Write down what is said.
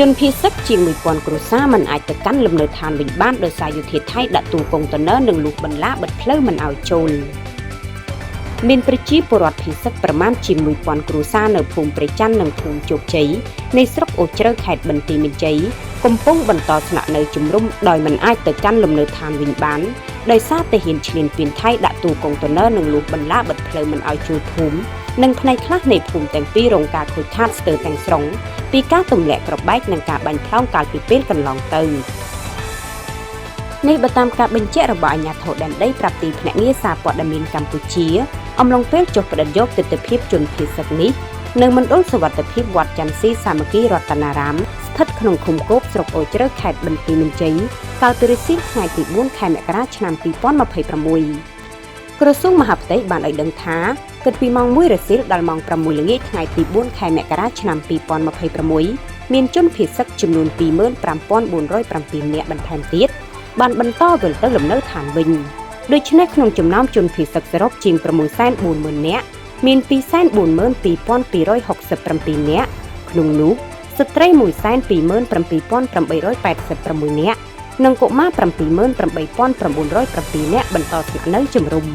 ជនភៀសសិកជាង 1000 គ្រួសារមិនអាចទៅកាន់លំនៅឋានវិញបានដោយសារយោធាថៃដាក់ទូកុងតឺន័រនិងលូកបន្លាបិទផ្លូវមិនឲ្យចូលមានប្រជាពលរដ្ឋភៀសសិកប្រមាណជាង 1000 គ្រួសារនៅភូមិព្រៃច័ន្ទនិងភូមិជោគជ័យនៃស្រុកអូជ្រៅខេត្តបន្ទាយមានជ័យកំពុងបន្តស្នាក់នៅជំរុំដោយមិនអាចទៅកាន់លំនៅឋានវិញបានដោយសារតែហ៊ានឈ្លានពានថៃដាក់ទូកុងតឺន័រនិងលូកបន្លាបិទផ្លូវមិនឲ្យចូលភូមិនិងផ្នែកខ្លះនៃភូមិទាំងពីររងការខូចខាតស្ទើរទាំងស្រុងពីការទម្លាក់ក្របែកនិងការបាញ់ផ្លោងកាលពីពេលកន្លងទៅនេះបើតាមការបញ្ជាក់របស់អាជ្ញាធរដែនដីប្រាប់ទីភ្នាក់ងារសារព័ត៌មានកម្ពុជាអំឡុងពេលចុះផ្តិតយកទិដ្ឋភាពជនភៀសសិកនេះនៅមណ្ឌលសុវត្ថិភាពវត្តច័ន្ទស៊ីសាមគ្គីរតនារាមស្ថិតក្នុងឃុំគោកស្រុកអូជ្រៅខេត្តបន្ទាយមានជ័យកាលពីរសៀលថ្ងៃទី4ខែមករាឆ្នាំ2026ក្រសួងមហាផ្ទៃបានឲ្យដឹងថាគិតពីម៉ោង1រសៀលដល់ម៉ោង6ល្ងាចថ្ងៃទី4ខែមករាឆ្នាំ2026មានជនភៀសសិកចំនួន 25,407 នាក់បន្ថែមទៀតបានបន្តវិលទៅលំនៅឋានវិញដូច្នេះក្នុងចំណោមជនភៀសសិកសរុបជាង 640,000 នាក់មាន 242,267 នាក់ក្នុងនោះស្ត្រី 127,886 នាក់និងកុមារ 78,907 នាក់បន្តស្នាក់នៅជំរុំ